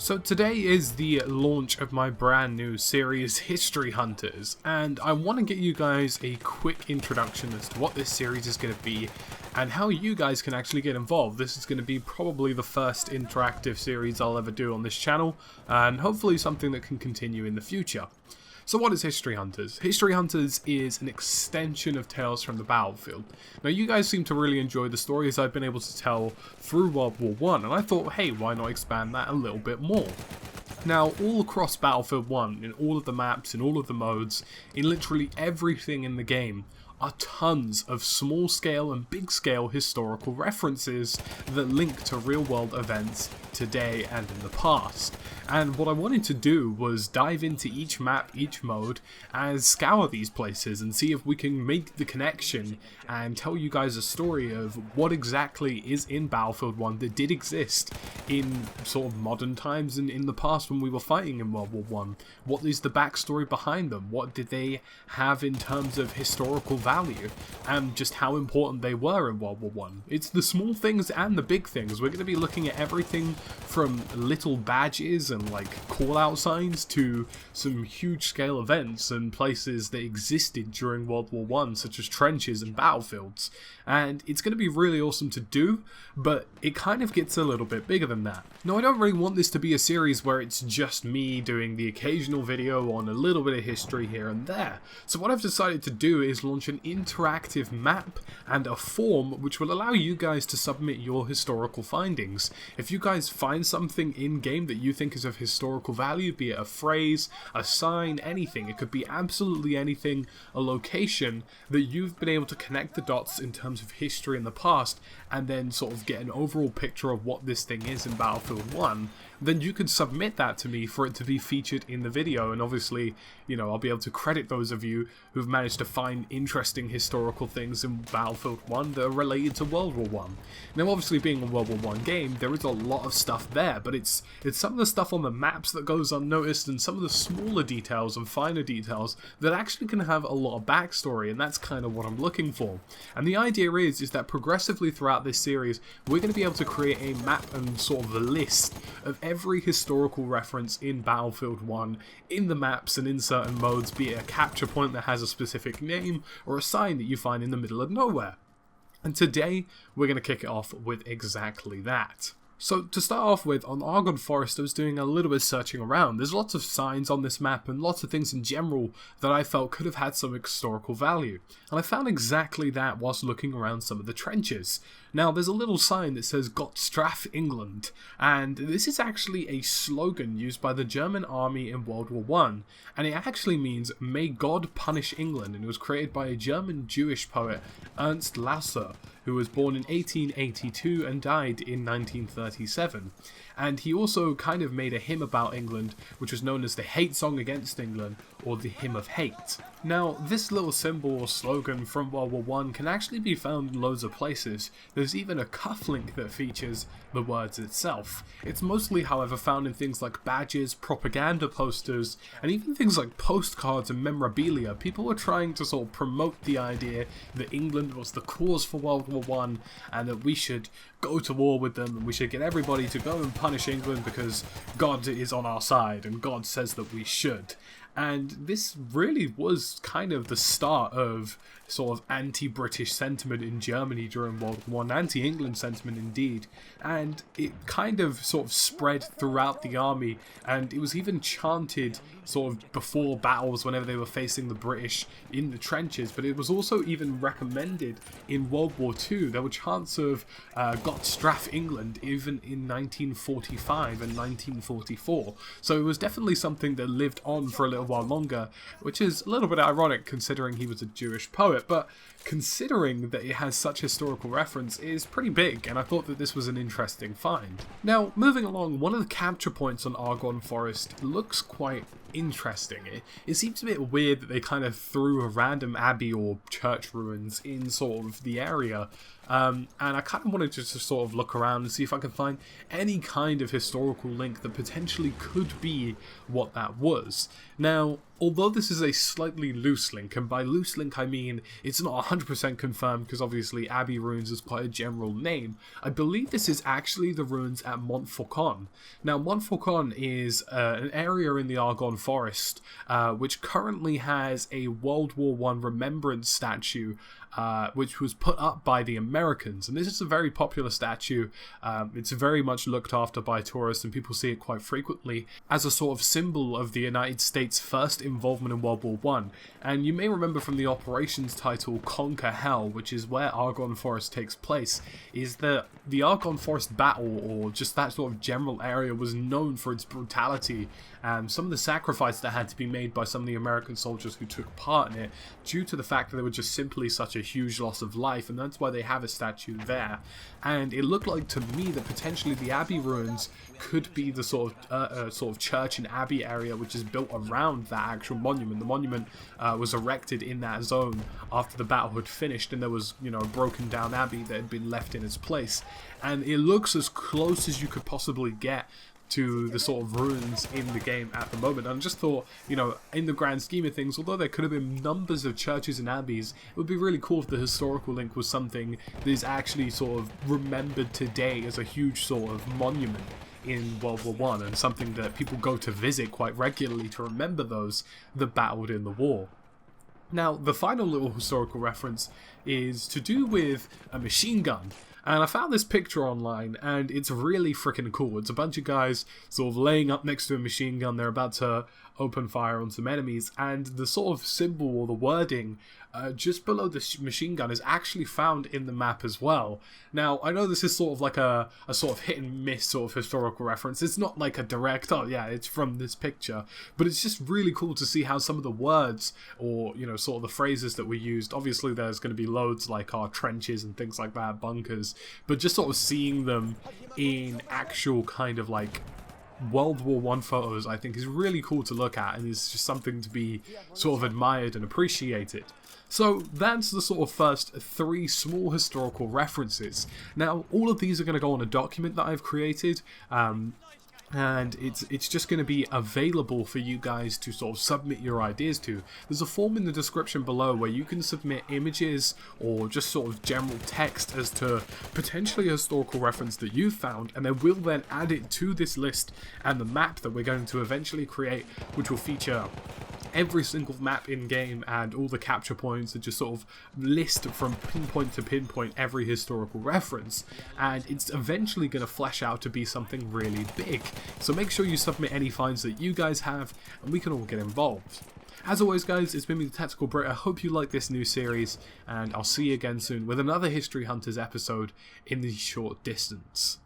So today is the launch of my brand new series, History Hunters, and I want to get you guys a quick introduction as to what this series is going to be and how you guys can actually get involved. This is going to be probably the first interactive series I'll ever do on this channel, and hopefully something that can continue in the future. So what is History Hunters? History Hunters is an extension of Tales from the Battlefield. Now you guys seem to really enjoy the stories I've been able to tell through World War I, and I thought, hey, why not expand that a little bit more? Now, all across Battlefield 1, in all of the maps, in all of the modes, in literally everything in the game, are tons of small-scale and big-scale historical references that link to real-world events today and in the past. And what I wanted to do was dive into each map, each mode, and scour these places and see if we can make the connection and tell you guys a story of what exactly is in Battlefield 1 that did exist in sort of modern times and in the past when we were fighting in World War 1. What is the backstory behind them? What did they have in terms of historical value? And just how important they were in World War 1. It's the small things and the big things. We're going to be looking at everything from little badges and like call-out signs to some huge scale events and places that existed during World War 1, such as trenches and battlefields. And it's going to be really awesome to do, but it kind of gets a little bit bigger than that. Now, I don't really want this to be a series where it's just me doing the occasional video on a little bit of history here and there. So what I've decided to do is launch an interactive map and a form which will allow you guys to submit your historical findings. If you guys find something in-game that you think is of historical value, be it a phrase, a sign, anything, it could be absolutely anything, a location, that you've been able to connect the dots in terms of history in the past, and then sort of get an overall picture of what this thing is in Battlefield 1, then you can submit that to me for it to be featured in the video, and obviously, you know, I'll be able to credit those of you who've managed to find interesting historical things in Battlefield 1 that are related to World War 1. Now, obviously, being a World War 1 game, there is a lot of stuff there, but it's some of the stuff on the maps that goes unnoticed, and some of the smaller details and finer details that actually can have a lot of backstory, and that's kind of what I'm looking for. And the idea is that progressively throughout this series, we're going to be able to create a map and sort of a list of every historical reference in Battlefield 1 in the maps and in certain modes, be it a capture point that has a specific name or a sign that you find in the middle of nowhere. And today, we're going to kick it off with exactly that. So to start off with, on Argonne Forest, I was doing a little bit of searching around. There's lots of signs on this map and lots of things in general that I felt could have had some historical value. And I found exactly that whilst looking around some of the trenches. Now, there's a little sign that says Gott strafe England, and this is actually a slogan used by the German army in World War I, and it actually means, "May God punish England," and it was created by a German Jewish poet, Ernst Lasser, who was born in 1882 and died in 1937. And he also kind of made a hymn about England, which was known as the Hate Song Against England, or the Hymn of Hate. Now, this little symbol or slogan from World War I can actually be found in loads of places. There's even a cufflink that features the words itself. It's mostly, however, found in things like badges, propaganda posters, and even things like postcards and memorabilia. People were trying to sort of promote the idea that England was the cause for World War I, and that we should go to war with them, and we should get everybody to go and punish England because God is on our side, and God says that we should. And this really was kind of the start of sort of anti-British sentiment in Germany during World War I, anti-England sentiment indeed, and it kind of sort of spread throughout the army, and it was even chanted sort of before battles whenever they were facing the British in the trenches, but it was also even recommended in World War II. There were chants of Gott strafe England even in 1945 and 1944, so it was definitely something that lived on for a little while longer, which is a little bit ironic considering he was a Jewish poet, but considering that it has such historical reference is pretty big, and I thought that this was an interesting find. Now, moving along, one of the capture points on Argonne Forest looks quite interesting. It seems a bit weird that they kind of threw a random abbey or church ruins in sort of the area And I kind of wanted to just sort of look around and see if I could find any kind of historical link that potentially could be what that was. Now, although this is a slightly loose link, and by loose link I mean it's not 100% confirmed because obviously Abbey Ruins is quite a general name, I believe this is actually the ruins at Montfaucon. Now, Montfaucon is an area in the Argonne Forest which currently has a World War I remembrance statue which was put up by the Americans, and this is a very popular statue. It's very much looked after by tourists, and people see it quite frequently as a sort of symbol of the United States' first involvement in World War I. And you may remember from the operations title Conquer Hell, which is where Argonne Forest takes place, is that the Argonne Forest battle, or just that sort of general area, was known for its brutality and some of the sacrifice that had to be made by some of the American soldiers who took part in it, due to the fact that they were just simply such a huge loss of life, and that's why they have a statue there. And it looked like to me that potentially the Abbey ruins could be the sort of church and abbey area which is built around that actual monument. The monument was erected in that zone after the battle had finished, and there was, you know, a broken down abbey that had been left in its place. And it looks as close as you could possibly get to the sort of ruins in the game at the moment. And I just thought, you know, in the grand scheme of things, although there could have been numbers of churches and abbeys, it would be really cool if the historical link was something that is actually sort of remembered today as a huge sort of monument in World War I, and something that people go to visit quite regularly to remember those that battled in the war. Now, the final little historical reference is to do with a machine gun. And I found this picture online, and it's really freaking cool. It's a bunch of guys sort of laying up next to a machine gun. They're about to open fire on some enemies, and the sort of symbol or the wording just below the machine gun is actually found in the map as well. Now, I know this is sort of like a sort of hit and miss sort of historical reference. It's not like a direct, oh yeah, it's from this picture, but it's just really cool to see how some of the words, or, you know, sort of the phrases that were used, obviously there's going to be loads like our trenches and things like that, bunkers, but just sort of seeing them in actual kind of like World War I photos, I think is really cool to look at, and is just something to be sort of admired and appreciated. So that's the sort of first 3 small historical references. Now, all of these are going to go on a document that I've created, and it's just going to be available for you guys to sort of submit your ideas to. There's a form in the description below where you can submit images or just sort of general text as to potentially a historical reference that you've found, and then we'll then add it to this list and the map that we're going to eventually create, which will feature every single map in game and all the capture points, and just sort of list from pinpoint to pinpoint every historical reference, and it's eventually going to flesh out to be something really big. So make sure you submit any finds that you guys have, and we can all get involved. As always guys, it's been me, TheTacticalBrit. I hope you like this new series, and I'll see you again soon with another History Hunters episode in the short distance.